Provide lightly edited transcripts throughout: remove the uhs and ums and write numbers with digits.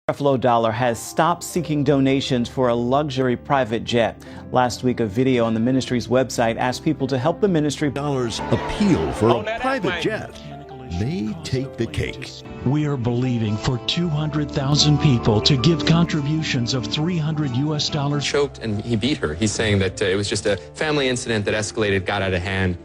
Creflo Dollar has stopped seeking donations for a luxury private jet. Last week, a video on the ministry's website asked people to help the ministry. Dollars appeal for a private jet may take the cake. We are believing for 200,000 people to give contributions of $300. Choked and he beat her. He's saying that it was just a family incident that escalated, got out of hand.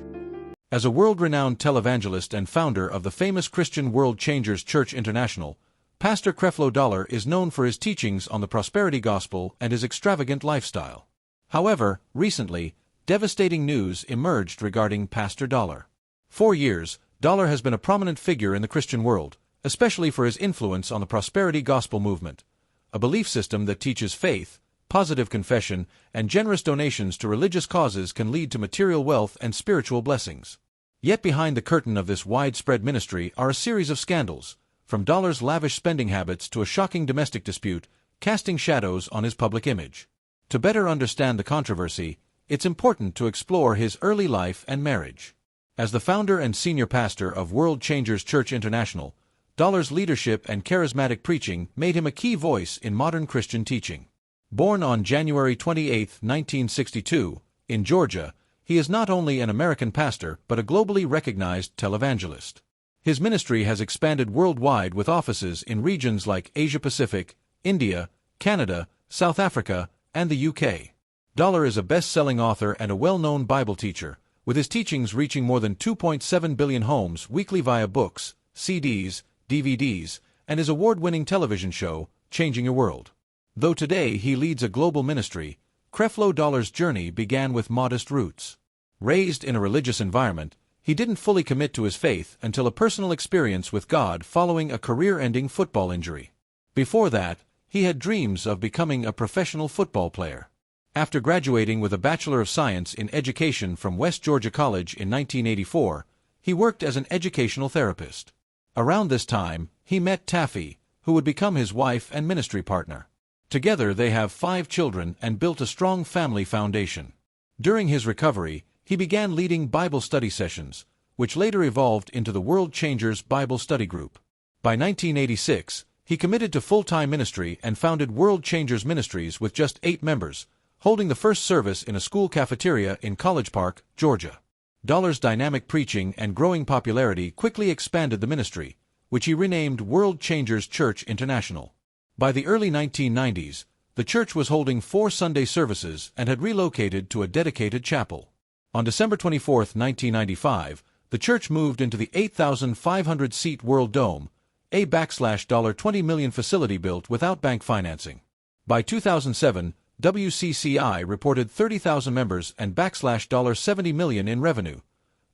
As a world-renowned televangelist and founder of the famous Christian World Changers Church International, Pastor Creflo Dollar is known for his teachings on the prosperity gospel and his extravagant lifestyle. However, recently, devastating news emerged regarding Pastor Dollar. For years, Dollar has been a prominent figure in the Christian world, especially for his influence on the prosperity gospel movement, a belief system that teaches faith, positive confession, and generous donations to religious causes can lead to material wealth and spiritual blessings. Yet behind the curtain of this widespread ministry are a series of scandals, from Dollar's lavish spending habits to a shocking domestic dispute, casting shadows on his public image. To better understand the controversy, it's important to explore his early life and marriage. As the founder and senior pastor of World Changers Church International, Dollar's leadership and charismatic preaching made him a key voice in modern Christian teaching. Born on January 28, 1962, in Georgia, he is not only an American pastor but a globally recognized televangelist. His ministry has expanded worldwide with offices in regions like Asia-Pacific, India, Canada, South Africa, and the UK. Dollar is a best-selling author and a well-known Bible teacher, with his teachings reaching more than 2.7 billion homes weekly via books, CDs, DVDs, and his award-winning television show, Changing Your World. Though today he leads a global ministry, Creflo Dollar's journey began with modest roots. Raised in a religious environment, he didn't fully commit to his faith until a personal experience with God following a career-ending football injury. Before that, he had dreams of becoming a professional football player. After graduating with a Bachelor of Science in Education from West Georgia College in 1984, he worked as an educational therapist. Around this time, he met Taffy, who would become his wife and ministry partner. Together they have 5 children and built a strong family foundation. During his recovery, he began leading Bible study sessions, which later evolved into the World Changers Bible Study Group. By 1986, he committed to full-time ministry and founded World Changers Ministries with just 8 members, holding the first service in a school cafeteria in College Park, Georgia. Dollar's dynamic preaching and growing popularity quickly expanded the ministry, which he renamed World Changers Church International. By the early 1990s, the church was holding 4 Sunday services and had relocated to a dedicated chapel. On December 24, 1995, the church moved into the 8,500-seat World Dome, a $20 million facility built without bank financing. By 2007, WCCI reported 30,000 members and $70 million in revenue,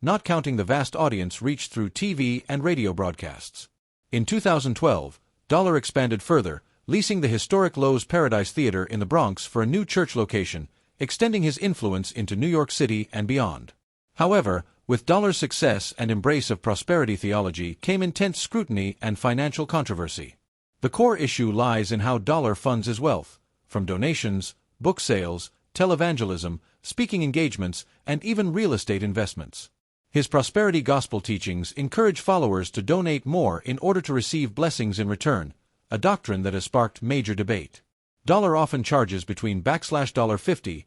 not counting the vast audience reached through TV and radio broadcasts. In 2012, Dollar expanded further, leasing the historic Lowe's Paradise Theater in the Bronx for a new church location, extending his influence into New York City and beyond. However, with Dollar's success and embrace of prosperity theology came intense scrutiny and financial controversy. The core issue lies in how Dollar funds his wealth, from donations, book sales, televangelism, speaking engagements, and even real estate investments. His prosperity gospel teachings encourage followers to donate more in order to receive blessings in return, a doctrine that has sparked major debate. Dollar often charges between $50,000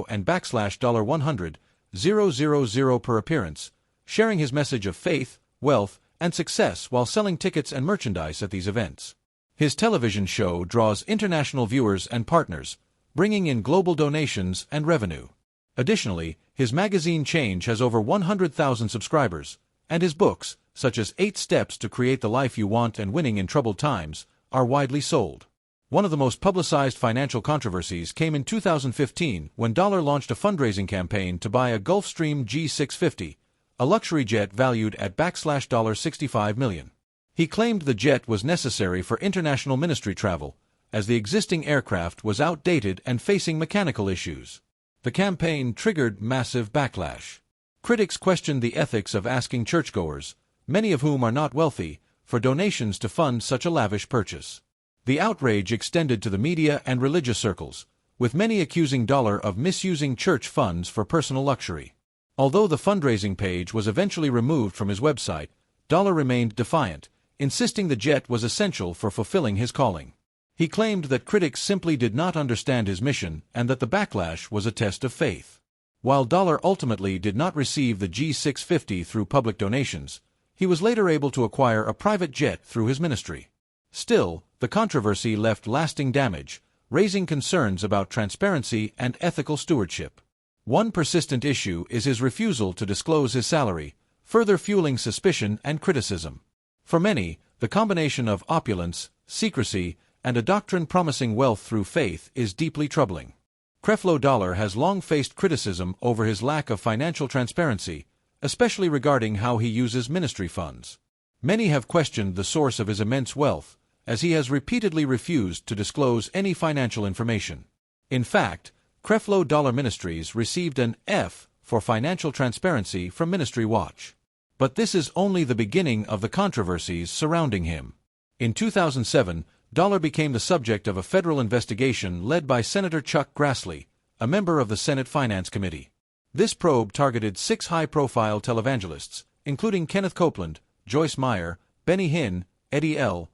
and $100,000 per appearance, sharing his message of faith, wealth, and success while selling tickets and merchandise at these events. His television show draws international viewers and partners, bringing in global donations and revenue. Additionally, his magazine Change has over 100,000 subscribers, and his books, such as 8 Steps to Create the Life You Want and Winning in Troubled Times, are widely sold. One of the most publicized financial controversies came in 2015 when Dollar launched a fundraising campaign to buy a Gulfstream G650, a luxury jet valued at $65 million. He claimed the jet was necessary for international ministry travel, as the existing aircraft was outdated and facing mechanical issues. The campaign triggered massive backlash. Critics questioned the ethics of asking churchgoers, many of whom are not wealthy, for donations to fund such a lavish purchase. The outrage extended to the media and religious circles, with many accusing Dollar of misusing church funds for personal luxury. Although the fundraising page was eventually removed from his website, Dollar remained defiant, insisting the jet was essential for fulfilling his calling. He claimed that critics simply did not understand his mission and that the backlash was a test of faith. While Dollar ultimately did not receive the G650 through public donations, he was later able to acquire a private jet through his ministry. Still, the controversy left lasting damage, raising concerns about transparency and ethical stewardship. One persistent issue is his refusal to disclose his salary, further fueling suspicion and criticism. For many, the combination of opulence, secrecy, and a doctrine promising wealth through faith is deeply troubling. Creflo Dollar has long faced criticism over his lack of financial transparency, especially regarding how he uses ministry funds. Many have questioned the source of his immense wealth, as he has repeatedly refused to disclose any financial information. In fact, Creflo Dollar Ministries received an F for financial transparency from Ministry Watch. But this is only the beginning of the controversies surrounding him. In 2007, Dollar became the subject of a federal investigation led by Senator Chuck Grassley, a member of the Senate Finance Committee. This probe targeted 6 high-profile televangelists, including Kenneth Copeland, Joyce Meyer, Benny Hinn, Eddie L.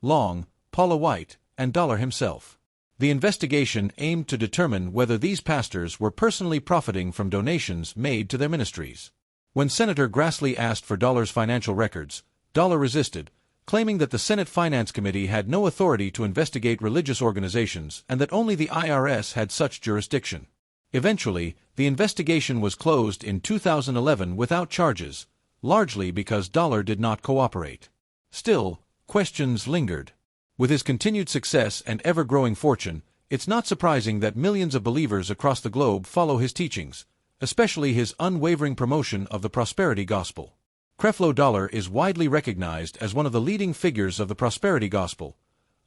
Long, Paula White, and Dollar himself. The investigation aimed to determine whether these pastors were personally profiting from donations made to their ministries. When Senator Grassley asked for Dollar's financial records, Dollar resisted, claiming that the Senate Finance Committee had no authority to investigate religious organizations and that only the IRS had such jurisdiction. Eventually, the investigation was closed in 2011 without charges, largely because Dollar did not cooperate. Still, questions lingered. With his continued success and ever-growing fortune, it's not surprising that millions of believers across the globe follow his teachings, especially his unwavering promotion of the prosperity gospel. Creflo Dollar is widely recognized as one of the leading figures of the prosperity gospel,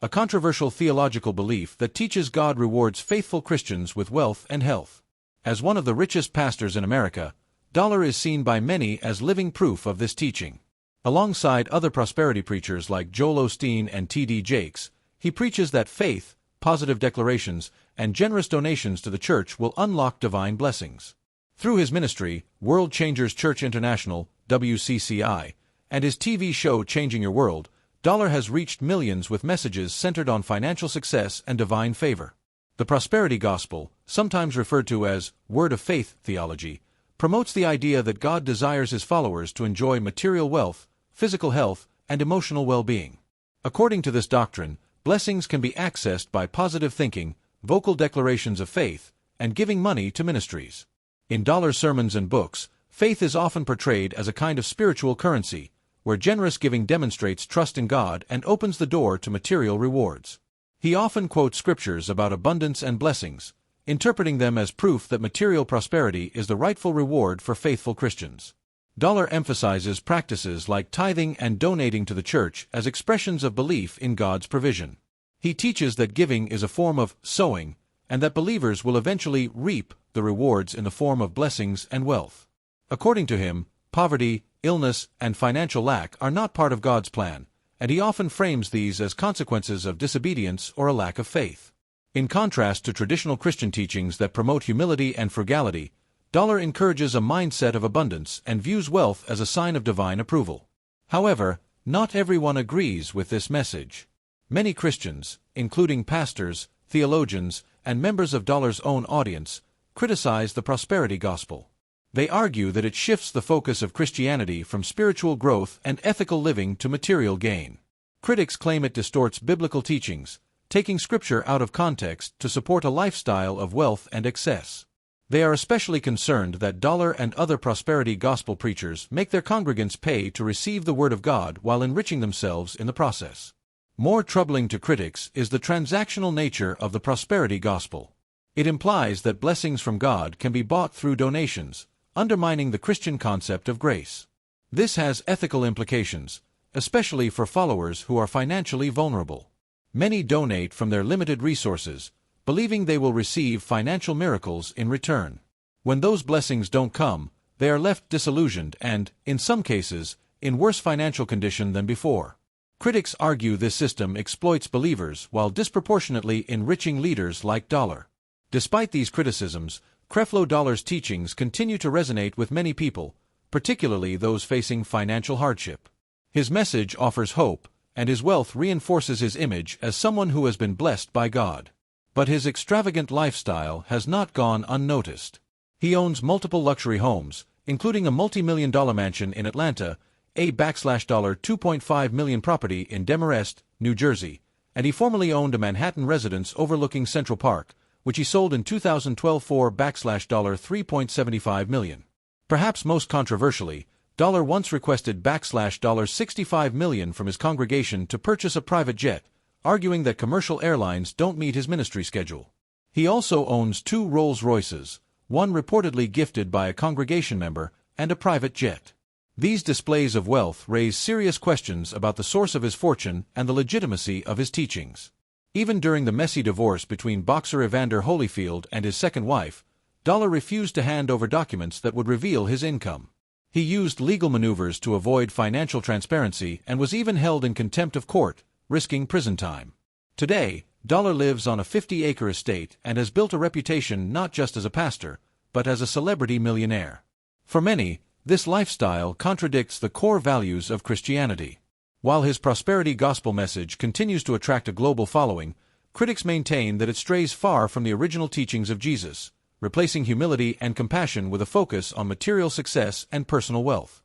a controversial theological belief that teaches God rewards faithful Christians with wealth and health. As one of the richest pastors in America, Dollar is seen by many as living proof of this teaching. Alongside other prosperity preachers like Joel Osteen and T.D. Jakes, he preaches that faith, positive declarations, and generous donations to the church will unlock divine blessings. Through his ministry, World Changers Church International, WCCI, and his TV show Changing Your World, Dollar has reached millions with messages centered on financial success and divine favor. The prosperity gospel, sometimes referred to as word of faith theology, promotes the idea that God desires his followers to enjoy material wealth, physical health, and emotional well-being. According to this doctrine, blessings can be accessed by positive thinking, vocal declarations of faith, and giving money to ministries. In Dollar's sermons and books, faith is often portrayed as a kind of spiritual currency, where generous giving demonstrates trust in God and opens the door to material rewards. He often quotes scriptures about abundance and blessings, interpreting them as proof that material prosperity is the rightful reward for faithful Christians. Dollar emphasizes practices like tithing and donating to the church as expressions of belief in God's provision. He teaches that giving is a form of sowing, and that believers will eventually reap the rewards in the form of blessings and wealth. According to him, poverty, illness, and financial lack are not part of God's plan, and he often frames these as consequences of disobedience or a lack of faith. In contrast to traditional Christian teachings that promote humility and frugality, Dollar encourages a mindset of abundance and views wealth as a sign of divine approval. However, not everyone agrees with this message. Many Christians, including pastors, theologians, and members of Dollar's own audience, criticize the prosperity gospel. They argue that it shifts the focus of Christianity from spiritual growth and ethical living to material gain. Critics claim it distorts biblical teachings, taking scripture out of context to support a lifestyle of wealth and excess. They are especially concerned that Dollar and other prosperity gospel preachers make their congregants pay to receive the word of God while enriching themselves in the process. More troubling to critics is the transactional nature of the prosperity gospel. It implies that blessings from God can be bought through donations, undermining the Christian concept of grace. This has ethical implications, especially for followers who are financially vulnerable. Many donate from their limited resources, believing they will receive financial miracles in return. When those blessings don't come, they are left disillusioned and, in some cases, in worse financial condition than before. Critics argue this system exploits believers while disproportionately enriching leaders like Dollar. Despite these criticisms, Creflo Dollar's teachings continue to resonate with many people, particularly those facing financial hardship. His message offers hope, and his wealth reinforces his image as someone who has been blessed by God. But his extravagant lifestyle has not gone unnoticed. He owns multiple luxury homes, including a multi-million-dollar mansion in Atlanta, a $2.5 million property in Demarest, New Jersey, and he formerly owned a Manhattan residence overlooking Central Park, which he sold in 2012 for $3.75 million. Perhaps most controversially, Dollar once requested $65 million from his congregation to purchase a private jet, arguing that commercial airlines don't meet his ministry schedule. He also owns 2 Rolls-Royces, one reportedly gifted by a congregation member, and a private jet. These displays of wealth raise serious questions about the source of his fortune and the legitimacy of his teachings. Even during the messy divorce between boxer Evander Holyfield and his second wife, Dollar refused to hand over documents that would reveal his income. He used legal maneuvers to avoid financial transparency and was even held in contempt of court, risking prison time. Today, Dollar lives on a 50-acre estate and has built a reputation not just as a pastor, but as a celebrity millionaire. For many, this lifestyle contradicts the core values of Christianity. While his prosperity gospel message continues to attract a global following, critics maintain that it strays far from the original teachings of Jesus, replacing humility and compassion with a focus on material success and personal wealth.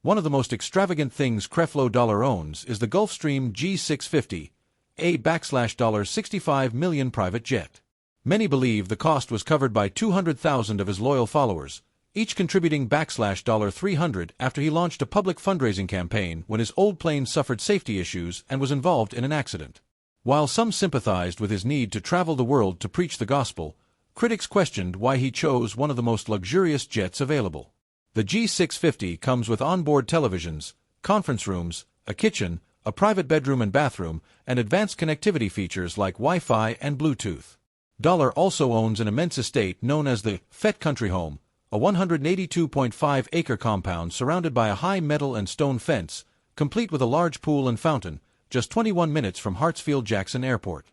One of the most extravagant things Creflo Dollar owns is the Gulfstream G650, a $65 million private jet. Many believe the cost was covered by 200,000 of his loyal followers, each contributing $300 after he launched a public fundraising campaign when his old plane suffered safety issues and was involved in an accident. While some sympathized with his need to travel the world to preach the gospel, critics questioned why he chose one of the most luxurious jets available. The G650 comes with onboard televisions, conference rooms, a kitchen, a private bedroom and bathroom, and advanced connectivity features like Wi-Fi and Bluetooth. Dollar also owns an immense estate known as the Fett Country Home, a 182.5-acre compound surrounded by a high metal and stone fence, complete with a large pool and fountain, just 21 minutes from Hartsfield-Jackson Airport.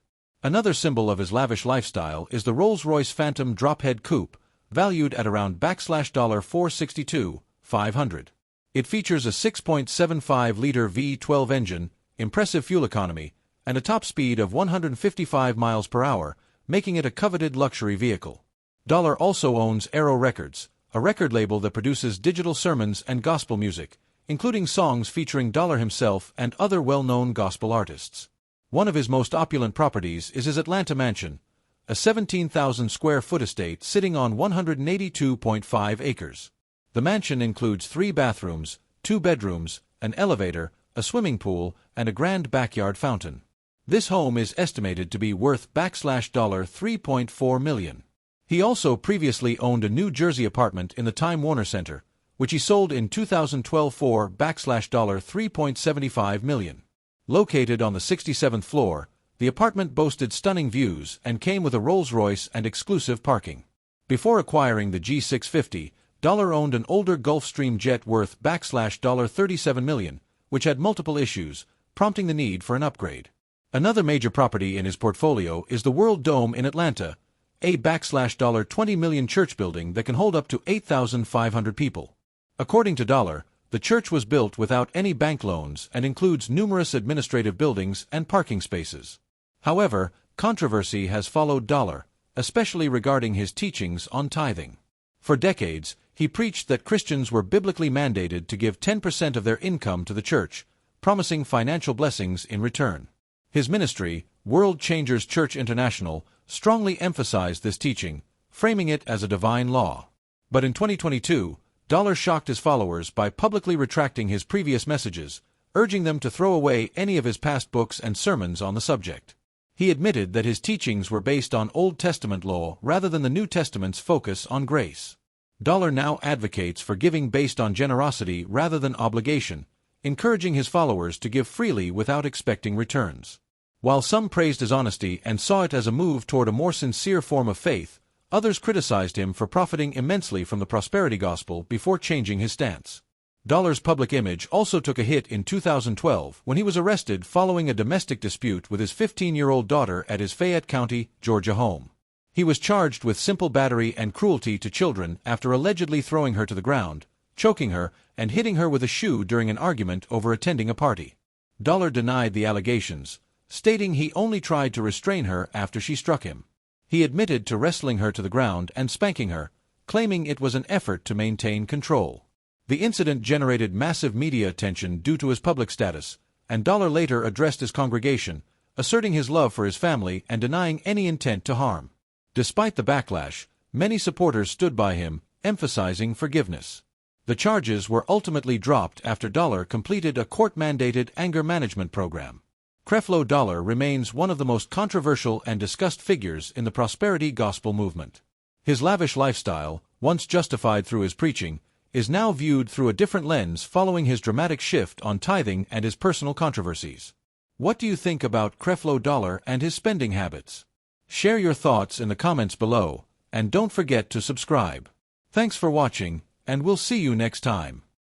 Another symbol of his lavish lifestyle is the Rolls-Royce Phantom Drophead Coupe, valued at around $462,500. It features a 6.75-liter V12 engine, impressive fuel economy, and a top speed of 155 miles per hour, making it a coveted luxury vehicle. Dollar also owns Arrow Records, a record label that produces digital sermons and gospel music, including songs featuring Dollar himself and other well-known gospel artists. One of his most opulent properties is his Atlanta mansion, a 17,000-square-foot estate sitting on 182.5 acres. The mansion includes 3 bathrooms, 2 bedrooms, an elevator, a swimming pool, and a grand backyard fountain. This home is estimated to be worth $3.4 million. He also previously owned a New Jersey apartment in the Time Warner Center, which he sold in 2012 for $3.75 million. Located on the 67th floor, the apartment boasted stunning views and came with a Rolls-Royce and exclusive parking. Before acquiring the G650, Dollar owned an older Gulfstream jet worth $37 million, which had multiple issues, prompting the need for an upgrade. Another major property in his portfolio is the World Dome in Atlanta, a $20 million church building that can hold up to 8,500 people. According to Dollar, the church was built without any bank loans and includes numerous administrative buildings and parking spaces. However, controversy has followed Dollar, especially regarding his teachings on tithing. For decades, he preached that Christians were biblically mandated to give 10% of their income to the church, promising financial blessings in return. His ministry, World Changers Church International, strongly emphasized this teaching, framing it as a divine law. But in 2022, Dollar shocked his followers by publicly retracting his previous messages, urging them to throw away any of his past books and sermons on the subject. He admitted that his teachings were based on Old Testament law rather than the New Testament's focus on grace. Dollar now advocates for giving based on generosity rather than obligation, encouraging his followers to give freely without expecting returns. While some praised his honesty and saw it as a move toward a more sincere form of faith, others criticized him for profiting immensely from the prosperity gospel before changing his stance. Dollar's public image also took a hit in 2012 when he was arrested following a domestic dispute with his 15-year-old daughter at his Fayette County, Georgia home. He was charged with simple battery and cruelty to children after allegedly throwing her to the ground, choking her, and hitting her with a shoe during an argument over attending a party. Dollar denied the allegations, stating he only tried to restrain her after she struck him. He admitted to wrestling her to the ground and spanking her, claiming it was an effort to maintain control. The incident generated massive media attention due to his public status, and Dollar later addressed his congregation, asserting his love for his family and denying any intent to harm. Despite the backlash, many supporters stood by him, emphasizing forgiveness. The charges were ultimately dropped after Dollar completed a court-mandated anger management program. Creflo Dollar remains one of the most controversial and discussed figures in the prosperity gospel movement. His lavish lifestyle, once justified through his preaching, is now viewed through a different lens following his dramatic shift on tithing and his personal controversies. What do you think about Creflo Dollar and his spending habits? Share your thoughts in the comments below, and don't forget to subscribe. Thanks for watching, and we'll see you next time.